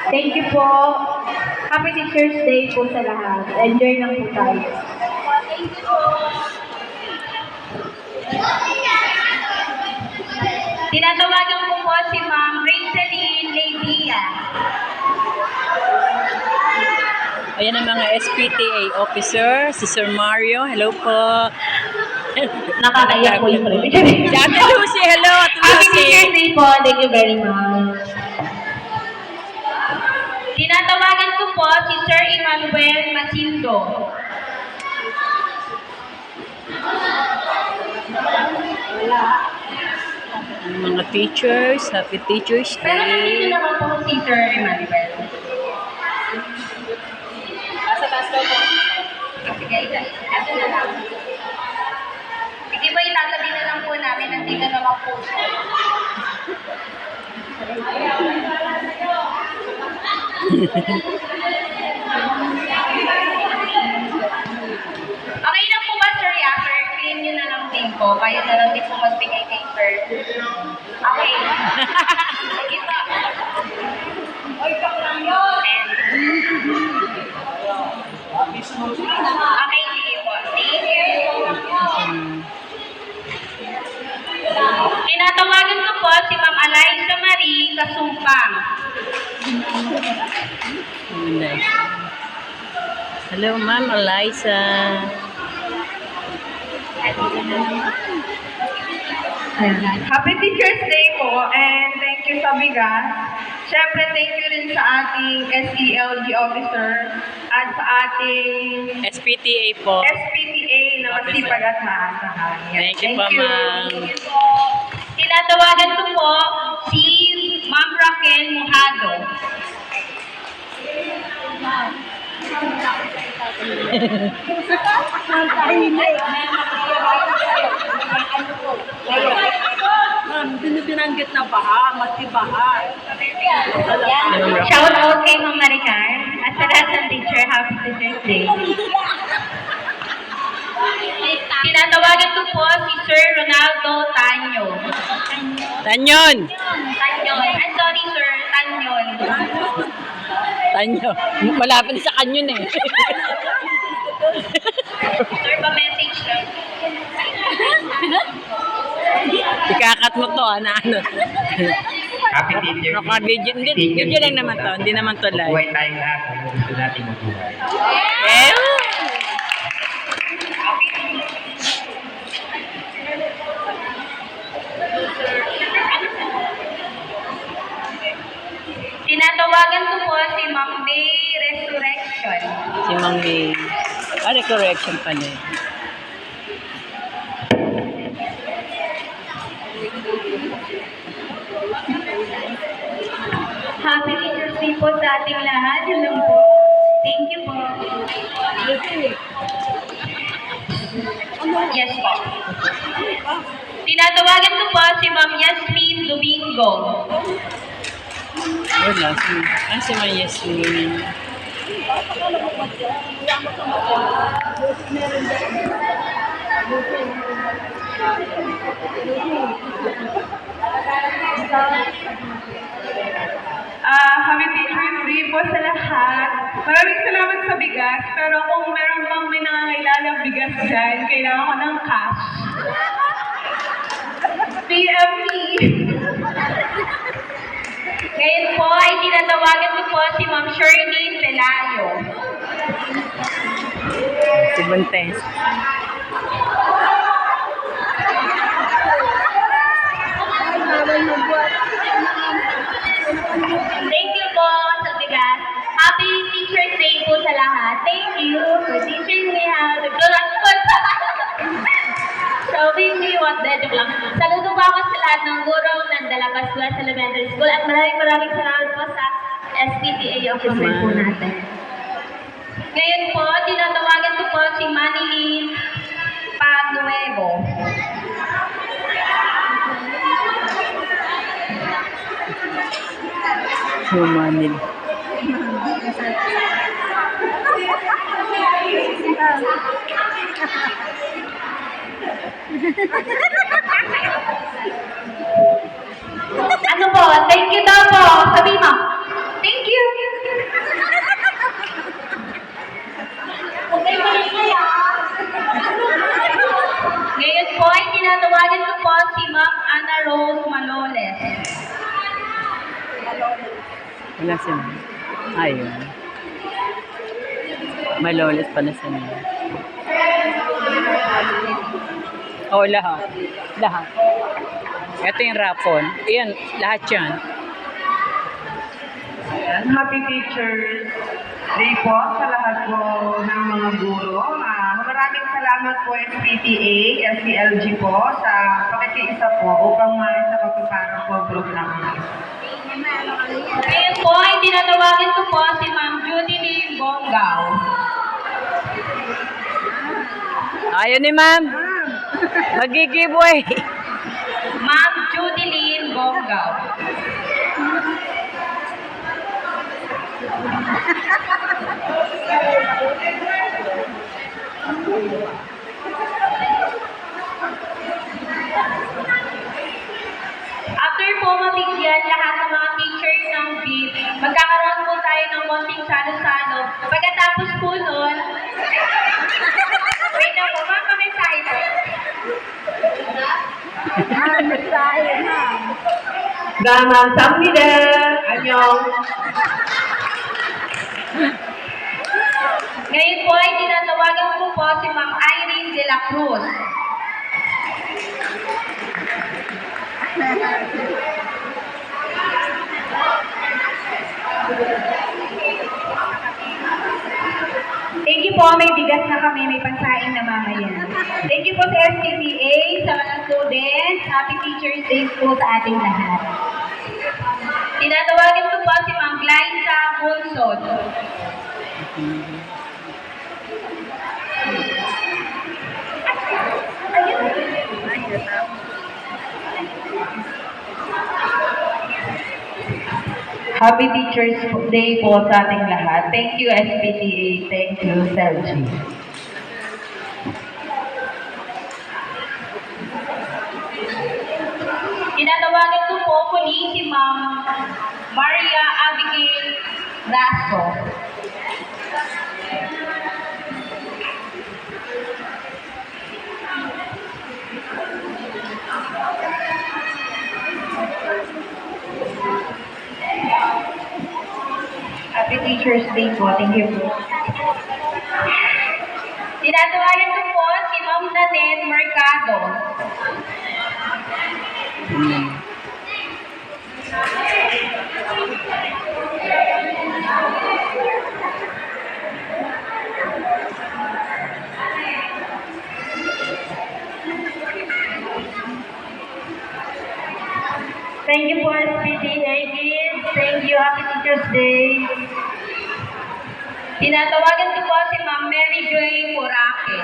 Thank you po. Happy Teacher's Day po sa lahat. Enjoy lang po tayo. Thank you po. Tinatawagan ko po si Ma'am Rachel Ledia. Ayan ang mga SPTA officer, si Sir Mario. Hello po. Nakakaiyak po yung sorry. Si Ate Lucy, hello. Ate Happy Lucy. Teacher's Day po. Thank you very much. Tinatawagan ko po si Sir Emmanuel Masindo. Mga teachers, happy Teacher's Pero nandito Day. naman po si Sir Emmanuel. Sa taas daw po. Sige, ito na lang. Sige po, itatabi na lang po namin. Nandito naman po siya. Okay na po ba, Sir Yasser? Clean nyo na lang din po. Kaya na lang din po magbigay kay Sir. Okay. Sige po. Oy, lang yun. Okay, sige po. Thank you. Tinatawagan ko po si Ma'am Eliza Marie Kasumpang. Hello, Ma'am Eliza. Happy Teacher's Day po and thank you sa bigas. Siyempre, thank you rin sa ating SELG officer at sa ating SPTA po. SPTA na masipag at maasahan. Thank you po, Ma'am. Thank you po. Tinatawagan ko po si Ma'am Raquel Mojado. Ma'am, binanggit na baha, matibaha. Shout out kay Ma'am Maricar at sa lahat ng teacher, happy Teacher's Day. Tinatawagan ko po si Sir Ronaldo Tanyo. Tanyon. Tanyon. Ay, sorry sir, Tanyon. Tanyo. Malapit sa kanyon eh. Sir, pa-message lang. Ikakat mo to, ano. Happy Teacher. Naka-video. Video lang naman to. Hindi naman to live. Buhay tayong lahat. Ano gusto natin mabuhay. Eh. Tinatawagan ko po si Ma'am May Resurrection. Si Mang May. Correction pala eh. Happy Teacher's Day po sa ating lahat. Hello po. Thank you po. Yes po. Tinatawagan ko po si Ma'am Yasmin Domingo. Wala. Si Mang Yasmin. Happy Teacher's Day po sa lahat. Maraming salamat sa bigas, pero kung meron bang may nangangailangang bigas dyan, kailangan ko ng cash. PM me. Ngayon po ay tinatawagan ko po si Ma'am Shirley Pelayo. Si Buntes. Thank you po sa bigas. Happy Teacher's Day po sa lahat. Thank you for teaching me how to do that. So, we want that joke lang. Saludo po ako sa lahat ng guro ng Dalabas West Elementary School at maraming salamat po sa SPTA officer po natin. Ngayon po, tinatawagan ko po si Manilyn Panuevo. Humanil. Ano po? Thank you daw po. Sabi mo. Thank you. Ngayon po ay tinatawagan ko po si Ma'am Ana Rose Maloles. Wala sila. Ayun. Maloles pala sila. Oo, lahat. Lahat. Ito yung rapon. Iyan, lahat yan. Ayan, Happy Teachers Day po sa lahat po ng mga guro. Maraming salamat po SPTA, SPLG po sa pakikiisa po upang sa katuparan po program namin. Ngayon po ay tinatawagan ko po si Ma'am Judy Lee Bonggao. Ayun ni ma'am. Mag-giveaway. Ma'am Judy Lee Bonggao. After po mabigyan lahat ng mga teachers ng VIP, magkakaroon po tayo ng konting salo-salo. Pagkatapos po nun, wait na po, ma'am, pamensahe po. 감사합니다. 안녕. Ngayon po ay tinatawagan ko po si Ma'am Irene de la Cruz. Thank you po, may bigas na kami, may pagsaing na mamaya. Thank you po sa SPTA, sa mga students, Happy Teachers Day po sa ating lahat. Tinatawagan ko po si Ma'am Glyza Monson. Happy Teachers Day po sa ating lahat. Thank you SPTA. Thank you Selji. Tinatawagan ko po muli si Ma'am Maria Abigail Raso. Happy Teachers Day po. Thank you po. Tinatawagan ko po si Ma'am Nanette Mercado. Thank you po SPTA kids. Thank you. Happy Teachers Day. Tinatawagan ko po si Ma'am Mary Joy Moraque.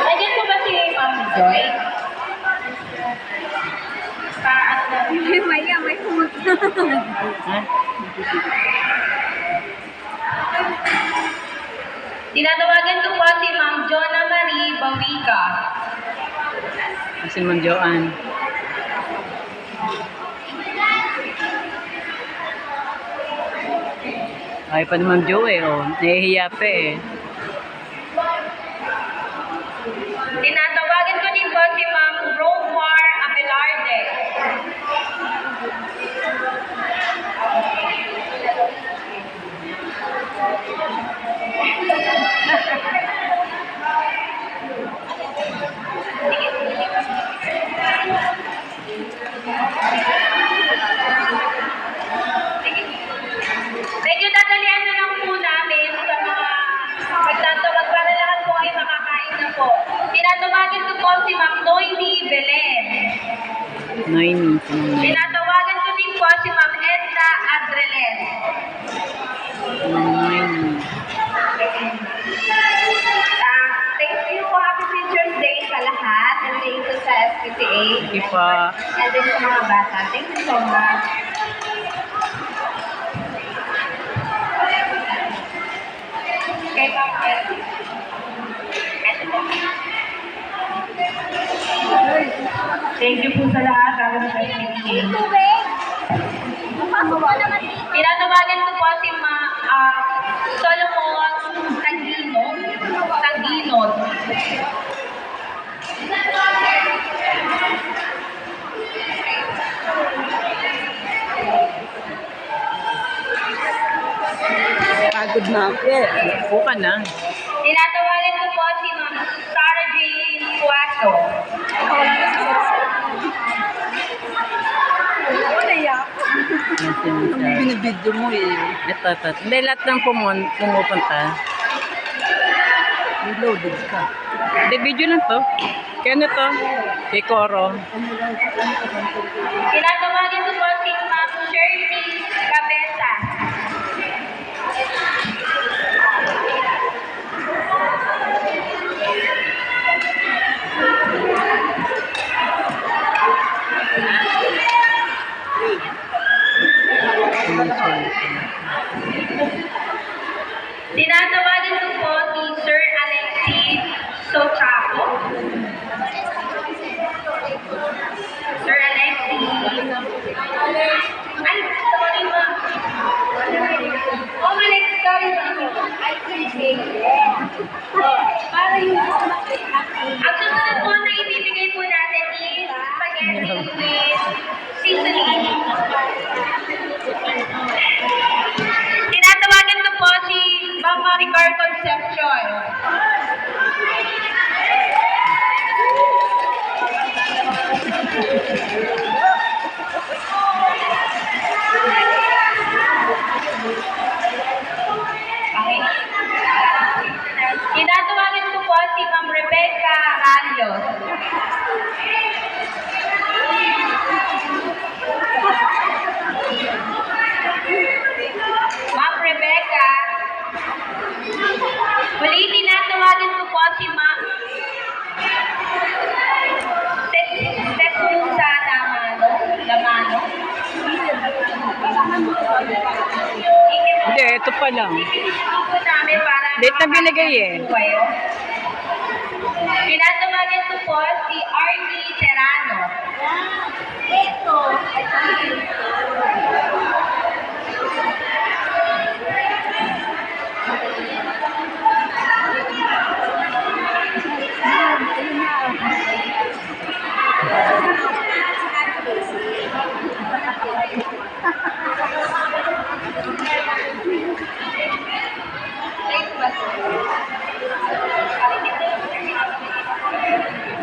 Nandiyan po ba si Ma'am Joy? Ha? Tinatawagan ko po si Ma'am Jonna Marie Bawica. Si Ma'am Joanne. Ay pa ni Ma'am Jo eh, oh. Nahihiya pa eh. Tinatawagan ko din po si Ma'am Romar Abelarde. Medyo dadalian na lang po namin sa mga Science. Thank you po, Happy Teacher's Day sa lahat. And thank you sa SPTA. Thank you po. And then sa mga bata. Thank you so much. Okay, bakit? Thank you po sa lahat, lalo na sa SPTA. Tinatawagan ko po si Solomon Taginod. Pagod na ako eh. Upo ka na. Tinatawagan ko po si Ma'am Sarah Jane Cuato. Yan si Miss Sarah. Binibidyo mo eh. Ito. Hindi, lahat ng pumupunta. Reloaded ka. Hindi, video lang to. Kaya na to. Kay Coro. Tinatawagan ko po si Ma'am Shirley Cabeza. Tinatawagan ko po si Sir Alexis Sochaco. Sir Alexis. Ay, sorry ma. Oh, Alex, sorry ma. Para yung ang susunod po na ibibigay po natin is spaghetti with seasoning. Tinatawagan ko po si Ma'am Maricar Concepcion. Okay. Tinatawagan ko po si Ma'am Rebecca Ralios. Ma'am Rebecca. Muli, tinatawagan ko po si Ma'am Tepusa Lamano. Hindi, ito pa lang. Ito namin para Date na binigay eh. kayo. Tinatawagan ko po si Arnie Serrano. Ito.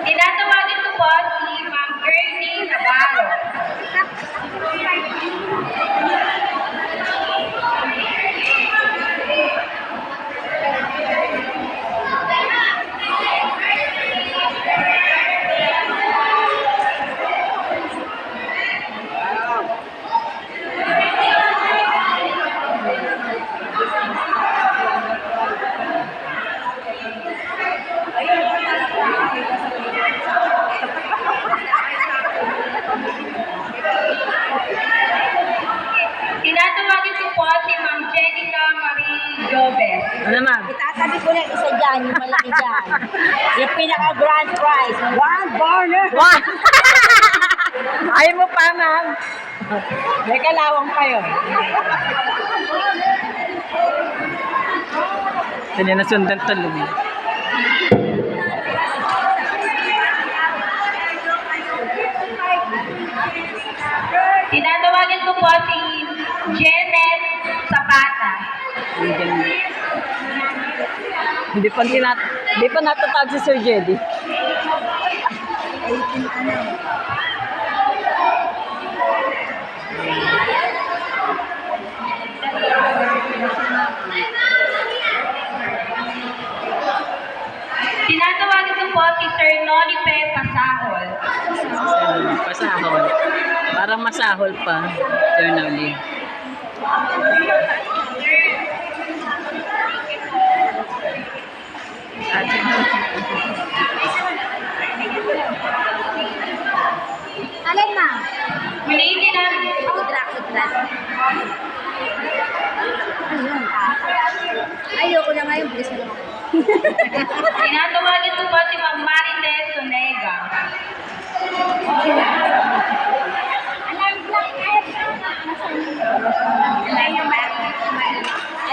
Tinatawagan ko po si Ma'am Gertie Navarro. Tinatawagan ko po si Ma'am Jenica Marie Jobes. Ano ma'am? Itatabi ko na yung isa dyan, yung malaki dyan. Yung pinaka-grand prize, one burner. Wow! Ayaw mo pa, ma'am. May kalawang pa yun. Hindi na sundan tulog. Tinatawagan ko po si Janet Zapata. Hindi pa natatag si Sir Jedy. Tinatawagan ko po si Sir Nolipe Pasahol. Pasahol. Parang masahol pa, Sir Noli. Ayoko na nga yung bilis na. Tinatawagin ko po si Ma'am Marites Sonega.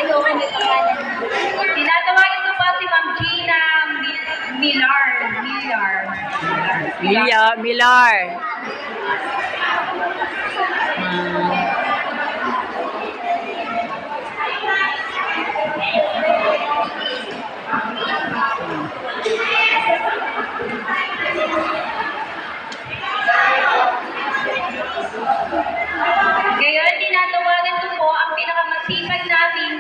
Ayoko na pangalan. Tinatawagin ko po si Ma'am Gina Millar. Milar. Ngayon, tinatawagan ko po ang pinakamasipag namin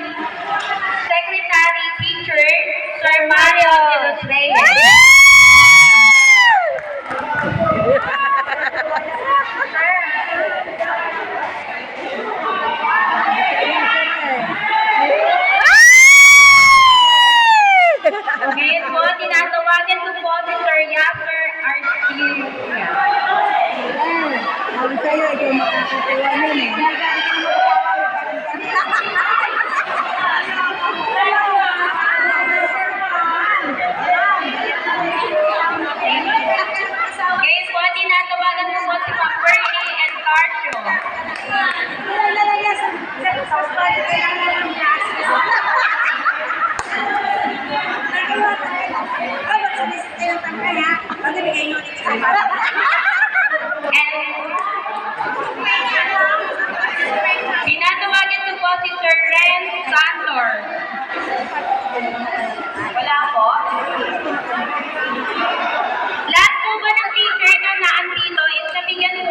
Secretary Teacher, Sir Mario de los Reyes. Ngayon po, tinatawagan ko po si Sir Yasser Arcilia. Sabi sa'yo, ikaw makakatuwa nun eh. Ngayon po, tinatawagan ko po si Ma'am Bernie and Carcio. And tinatawagan ko po si Sir Ren Santor.